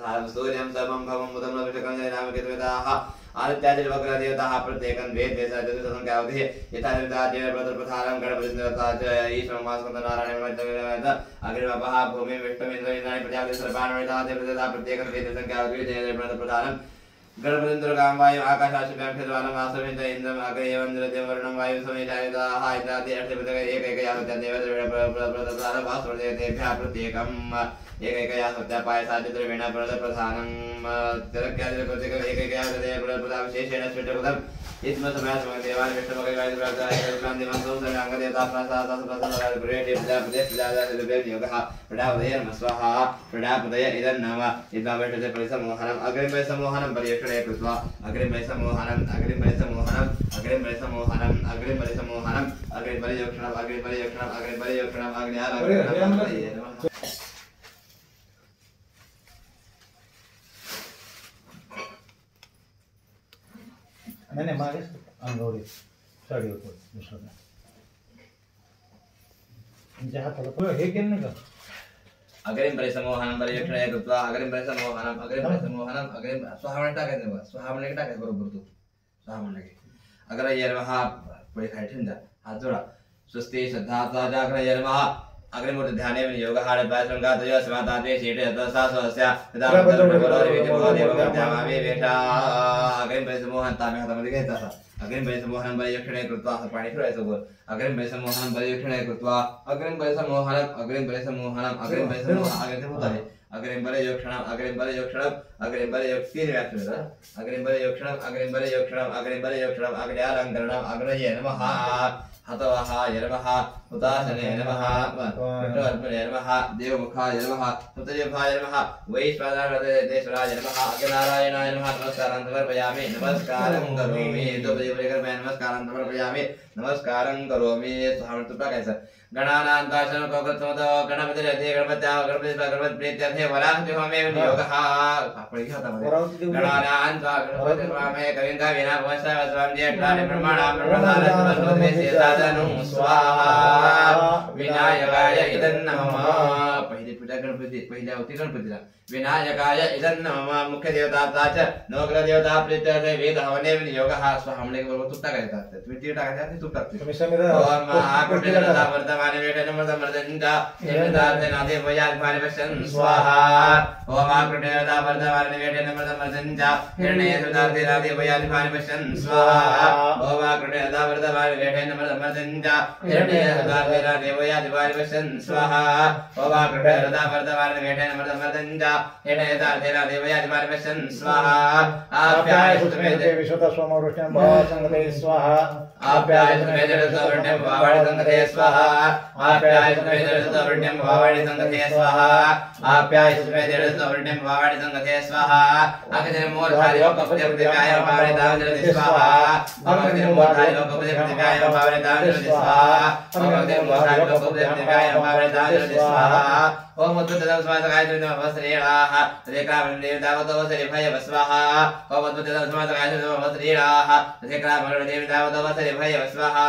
प्रधानं सूर्यं सर्वं भवं मुदं लविष्कं जयनाम केतवेदाः आदित्यादि वक्र देवताः प्रत्येकं वेद संख्यावधि यथा देवतादेव प्रधानं गणपतिर्था च ईश्वरमास्कन्द नारायण वेद अग्रिमपः भूमि विष्णुमिन्द्र इंद्राणि प्रजापति सर्वाणवेदा देवता प्रत्येकं वेद संख्यावधि देव प्रधानं गणपतिर्गां वायु आकाशाशुभ्यां क्षेत्रवानं वासवेन्द्र इन्द्रम् अग्रे एवं वर्णं वायु समेतायुधाः इत्यादि अष्टपदक एकैकया देवतादेवताः वासुदेवतेभ्यः प्रत्येकम् एकैकया सत्यापायसा द्रविण प्रधानं तिरक्यादिप्रत्येकम् एकैकया विशेषेण स्फटिकपदम् इत्म समासमं देवान् विष्णुभगवान् प्रार्थयामि दिवंसं सर्वाङ्गदेवता प्रासादासप्रसादात् गुरुदेव प्रदेश प्रजादादिभ्यो योगः प्रडापदये नमः स्वाहा प्रडापदये इदं नाम इद्वावष्टते परिसमोहनम् अग्रिम परिसमोहनं पर्यक्षणे कृत्वा अग्रिम परिसमोहनम् अग्रिम परिसमोहनम् अग्रिम परिसमोहनम् अग्रिम परिसमोहनम् अग्रिम परियोक्षणम् अग्रिम परियोक्षणम् अग्रिम परियोक्षणम् अग्नियालग्नपदये नमः नहीं मागे अंगोरी साड़ी ऊपर दूसरा जहाँ तक हे केन का अग्रिम परिसमोहनम पर्यक्षणे कृत्वा अग्रिम परिसमोहनम अग्रिम स्वाहामणटा कहते हैं स्वाहामणटा कहते बरोबर तो स्वाहामण के अगर ये रहा कोई खाइठन जा हाथ जोड़ा सुस्ति श्रद्धा जागर ये रहा अग्रिम मूर्ति ध्याने में योग हाड़ पायसं का तय समाताते शीटे तसा स्वस्या तदा बरोरिति भवदेव गत्यामावे वेटा अग्रिम परिसमोहन तामे खतम दिखे तसा अग्रिम परिसमोहनं पर्यक्षणे कृत्वा पाणि फिरायचं वर अग्रिम परिसमोहनं पर्यक्षणे कृत्वा अग्रिम परिसमोहनं अग्रिम परिसमोहनं अग्रिम परिसमोहनं अग्रिम होता है अग्रिम परियोक्षणम् अग्रिम परियोक्षणम् अग्रिम परियोक्ति व्याख्यान अग्रिम परियोक्षणम् अग्रिम परियोक्षणम् अग्रिम परियोक्षणम् अग्न्यालंकरणम् अग्नये नमः हतवः नमः हुताशने नमः विष्णुवर्पणे नमः देवमुखाय नमः हुतजिह्वाय नमः वैश्वानरदेश्वराय नमः अग्निनारायणाय नमः नमस्कारं समर्पयामि नमस्कारं करोमि नमस्कारं समर्पयामि नमस्कारं करोमि स्वामित्व कैसा गणानां दाशनं कोकत्वतो गणपतिरते गणपत्याः गणपति प्रीत्यर्थे वराहतिहोमेव योगः आपणी खाता मध्ये गणानां गणपतिर्वामे कविंगा विना भवस्वाम ज्येष्ठानि ब्रह्मणां ब्रह्मधारस्वतोते सेदादनुं स्वाहा विनायकाय इदं नमः पहिले पूजा गणपती पहिले होती गणपतीला विनायकाय इदं नमः मुख्य देवता च नवग्रह देवता प्रीत्यर्थे वेद हवनेव योगः स्वाहा हमने बरोबर तुक्ता करायचा तुम्ही ती टाकायचा ती तुक्ता ओम आकुटिरता वर्तमाने वेटेन मर्दमर्दंजा एवदाते नादे वयाद पारिपशन स्वाहा ओम आकुटिरता वर्तमाने वेटेन मर्दमर्दंजा हिरण्ये सुदाते नादे वयाद पारिपशन स्वाहा ओम आकुटिरता वर्तमाने वेटेन मर्दमर्दंजा हिरण्ये सुदाते नादे वयाद पारिपशन स्वाहा ओम आकुटिरता वर्तमाने वेटेन मर्दमर्दंजा हिरण्ये सुदाते नादे वयाद पारिपशन स्वाहा आप्याय सुतमे विश्वता सोमवृष्ण्यं भवसंगते स्वाहा आप्याय सुतमे जडसवर्ण्यं भवाणि संगते स्वाहा आप्याय सुतमे जडसवर्ण्यं भवाणि संगते स्वाहा आप्याय सुतमे जडसवर्ण्यं भवाणि संगते स्वाहा अग्निर् मूर्धारि लोकपति प्रतिव्याय भवाणि दावजलति स्वाहा अग्निर् मूर्धारि लोकपति प्रतिव्याय भवाणि दावजलति स्वाहा अग्निर् मूर्धारि लोकपति प्रतिव्याय भवाणि दावजलति स्वाहा ओम उद्भुतदं समासकाय वस्त्रेणाः रेखामण्डेव दावतो वस्त्रे भय स्वाहा ओम उद्भुतदं समासकाय वस्त्रेणाः रेखामण्डेव दावतो वस्त्रे भय स्वाहा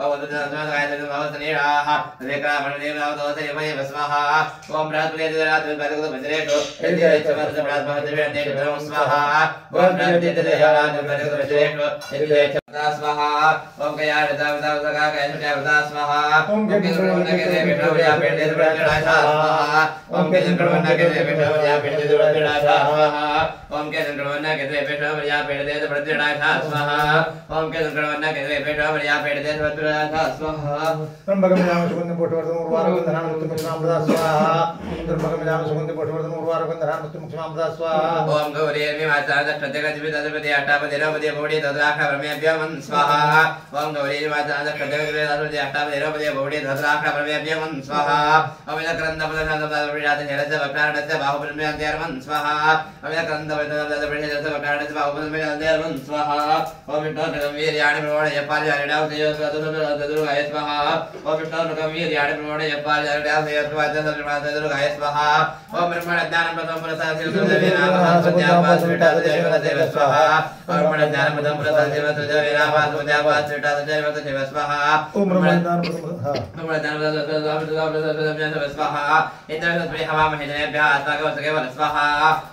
ओम उद्भुतदं समासकाय वस्त्रेणाः रेखामण्डेव दावतो वस्त्रे भय स्वाहा ओम राजपुरेन्द्रात् पदको वज्रेषु यदिरेच्छमर्थ प्रास्महतिवेण्डेव स्वाहा ओम राजपुरेन्द्रात् पदको वज्रेषु यदिरेच्छमर्थ स्वाहा ओम कयारदावदावदगा कैशुट्यावदा स्वाहा ओम केन्द्रवन्नके देविष्णुया पेण्डेव प्रचणाय स्वाहा ओम केन्द्रवन्नके देविष्णुया पेण्डेव प्रचणाय स्वाहा ओम केन्द्रवन्नके देविष्णुया पेण्डेव प्रचणाय स्वाहा ओम केन्द्रवन्नके देविष्णुया पेण्डेव प्रचणाय स्वाहा ब्रह्मगमनाम सुगंध पोटवर्धन उर्वारगंधनाम मुक्तिमुक्षमामृता स्वाहा ब्रह्मगमनाम सुगंध पोटवर्धन उर्वारगंधनाम मुक्तिमुक्षमामृता स्वाहा ओम गौरीर्मि माताद प्रत्यगजिविदधिपति अष्टापदि नवपदि भौडी तद्राक्षा ब्रह्मेभ्यं स्वाहा ओम गौरीर्मि माताद प्रत्यगजिविदधिपति अष्टापदि नवपदि भौडी तद्राक्षा ब्रह्मेभ्यं स्वाहा ओम इदक्रंदपदनादपदविरात हेरस्य वक्राणस्य बाहुब्रह्मेभ्यं स्वाहा ओम कंद वेदनाद प्रदेश वकारण स्वाहा वेदनाद स्वाहा ओम विष्णु वीर्याणि प्रवण यपाल यानिडाव दुर्गाय स्वाहा ओम विष्णु वीर्याणि प्रवण यपाल यानिडाव दुर्गाय स्वाहा ओम ब्रह्मण ज्ञान प्रथम प्रसाद देव सत्यावास विटा देव स्वाहा ओम ब्रह्मण ज्ञान प्रथम प्रसाद देव सत्यावास विटा देव स्वाहा ओम ब्रह्मण ज्ञान प्रथम स्वाहा इंद्र हवा महेन्द्रेभ्यः अस्माकं सकेवल स्वाहा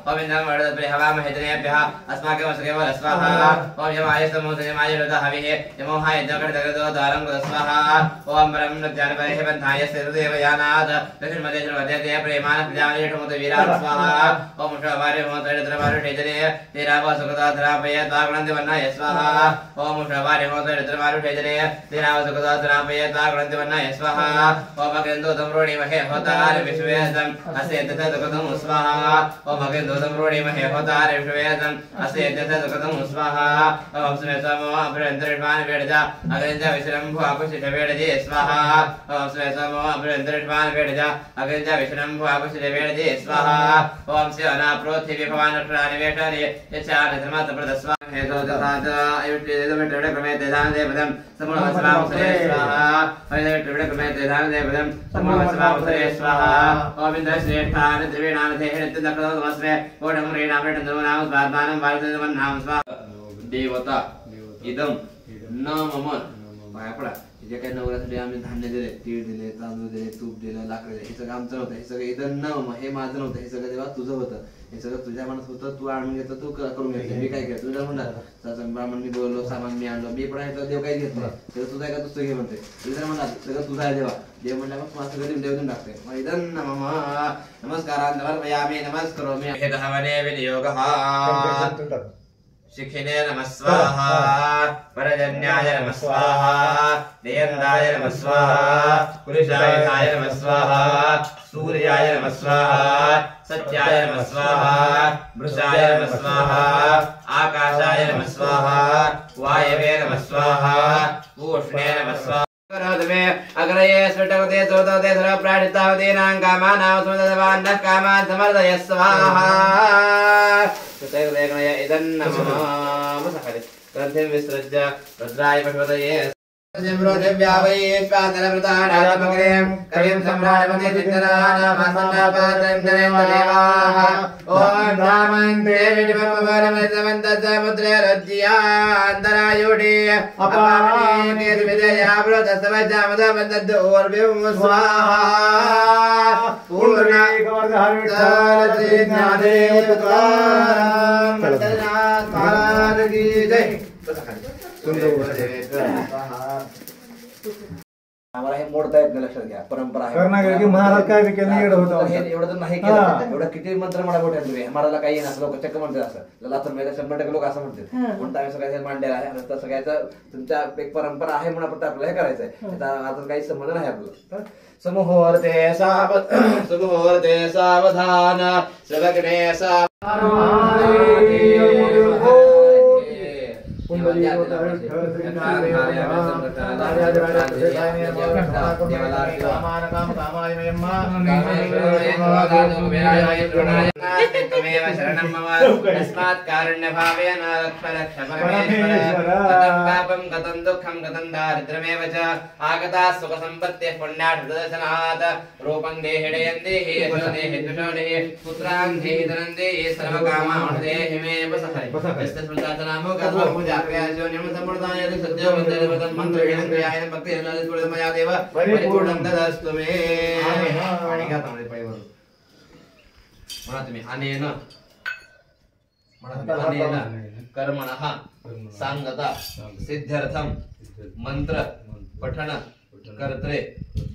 ओम इंद्र वर्धते हवा महेन्द्रेभ्यः अस्माकं सकेवल स्वाहा ओम यमाय समुद्रे माय रतः हविः यमोहाय जगदगदो द्वारं स्वाहा ओम ब्रह्म ज्ञान परिहे बन्धाय सिरदेव यानाद दक्षिण मध्य मध्य प्रेमान प्रजामि ठमुत वीरान स्वाहा ओम शवारे मोत द्रवारे ठेजने तेरावा सुखदा धरापय तागणंद वन्नाय स्वाहा ओम शवारे मोत द्रवारे ठेजने तेरावा सुखदा धरापय तागणंद वन्नाय स्वाहा ओम अगेंदो दमरोणि महे होतार विश्वेदम असे ततकदम स्वाहा ओम अगेंदो दमरोणि महे होतार विश्वेदम असे ततकदम स्वाहा ओम स्मे समो अभ्यंतरिमान वेदजा अगेंजा विश्रंभु आकुशित वेदजे स्वाहा ओम स्मे समो अभ्यंतरिमान वेदजा अगेंजा विश्रंभु आकुशित वेदजे स्वाहा ओम से अना पृथ्वी भवान प्राणिवेशने यचान धर्मत प्रदस्वा हेतो तथा अयुष्येदम त्रणे क्रमे तेदान देवदम समूलवस्वाम सरे स्वाहा अयुष्य त्रणे क्रमे तेदान देवदम समूलवस्वाम सरे स्वाहा ओम इंद्र श्रेष्ठान त्रिवेणाम देहित दक्षिणमस्मे ओडम रेणाम रेणुनाम स्वात्मानं भारतम नाम स्वाहा देवता इदम न मम पाया पडा जे काही नवऱ्यासाठी आम्ही धान्य दिले तीळ दिले तांदूळ दिले तूप दिलं लाकड दिले हे सगळं आमचं नव्हतं हे सगळं इदम न हे माझं नव्हतं हे सगळं देवा तुझं होतं हे सगळं तुझ्या मनात होतं तू आणून घेतो तू करून घेतलं मी काय केलं तुझ्या म्हणणार ब्राह्मण मी बोललो सामान मी आणलो मी पण आहे देव काही घेत नाही सगळं तुझं आहे का तुझं घे म्हणते तुझ्या म्हणणार सगळं तुझं आहे देवा देव म्हणल्या मग मला सगळं देव देऊन टाकते इदम नमस्कारान् समर्पयामि नमस्करोमि हे दहवने विनियोगः शिखिने नमः स्वाहा परजन्याय नमः स्वाहा देयन्दाय नमः स्वाहा पुरुषाय नमः स्वाहा सूर्याय नमः स्वाहा सत्याय नमः स्वाहा वृषाय नमः स्वाहा आकाशाय नमः स्वाहा वायवे नमः स्वाहा उष्णे नमः स्वाहा अग्रये स्फुटवते सोतवते सर्वप्राणितावतीनां कामानां सुमदवान्नः कामान् समर्दय स्वाहा तथैवदेकनय इदन्नमः ग्रन्थिं विसृज्य रुद्राय पशुपतये व्यावये स्वातनप्रतानामग्रें कविं सम्राटपते चित्तनानामासन्नापात्रं जनेन्द्रदेवाः ॐ धामन्ते विडिमपवरमृतमन्तसमुद्रे रज्ज्यान्तरायुडे अपामने केतुविदयावृतसमजामदबन्धोर्विं स्वाहा पूर्णकालश्रीज्ञादेवतुकारां मण्डलनाथ महाराज की जय आम्हाला हे मोडता येत नाही लक्षात घ्या परंपरा आहे महाराज काय केलं एवढं तर नाही केलं एवढं किती मंत्र म्हणा मोठ्या तुम्ही महाराजला काही नसं लोक चक्क म्हणतात असं लातूर मध्ये 100% लोक असं म्हणतात म्हणून आम्ही सगळ्या मांडलेलं आहे तसं सगळ्याचं तुमच्या एक परंपरा आहे म्हणून आपण आपल्याला हे करायचंय आता काही संबंध नाही आपलं समूहोर्ते सावधान सगने त्वमेव शरणं मम तस्मात् कारुण्यभावेन रक्ष परमेश्वर पापं गतं दुःखं गतं दारिद्र्यमेव च आगता सुखसम्पत्तिः पुण्यार्थदर्शनात् रूपं देहि देहि यशो देहि दुषो देहि पुत्रान् देहि धनं देहि सर्वकामान् देहि मे वसहरि यस्य स्मृतानामो गत्वा पूजाक्रियासो निमसम्प्रदाय सद्यो वन्दे मन्त्रेण क्रियायेन भक्तेन मया देव परिपूर्णं ददस्तु मे आणि का तमरे पायवर म्हणा तुम्ही अनेन कर्मणः सांगता सिद्ध्यर्थम मंत्र पठन कर्त्रे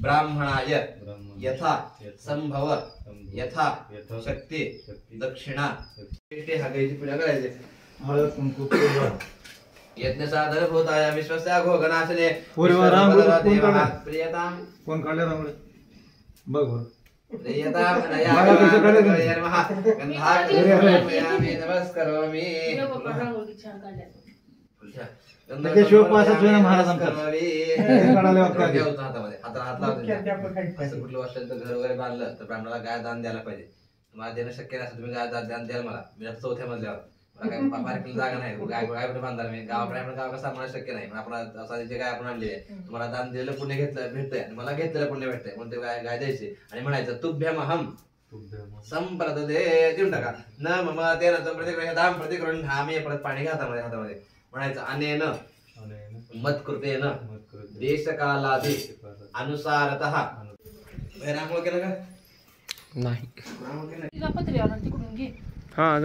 ब्राह्मणाय यथा संभव यथा शक्ती दक्षिणा हागायची पूजा करायची हळद कुंकू यज्ञ साधन भूताय विश्वस्य घोगनाशने प्रियताम कोण काढले रांगोळी बघ बघ प्रियताम नमस्करोमि शिवपासाचं महाराज हात लावतो कुठलं वर्षाचं घर वगैरे बांधलं तर ब्राह्मणाला गाय दान द्यायला पाहिजे तुम्हाला देणं शक्य नसेल तुम्ही दान द्याल मला. मी आता 4थ्या मजल्यावर मला काय बारीक जागा नाही, गाय कुठे बांधणार मी, गावाकडे आपण गाव कसं मला शक्य नाही. पण आपण असं जे गाय आपण आणली आहे तुम्हाला दान दिलेलं पुण्य घेतलं भेटतंय आणि मला घेतलेलं पुण्य भेटतंय म्हणून ते गाय द्यायची आणि म्हणायचं तुभ्यमहम संप्रद दे देऊन टाका. न मम तेन प्रतिग्रह दाम प्रतिग्रहण आम्ही परत पाणी घातामध्ये हातामध्ये म्हणायचं अनेन मत्कृतेन देशकालादि अनुसारतः. रांगोळ केलं का नाही. रांगोळ केलं तिला पत्रे आणून तिकडून घे. हा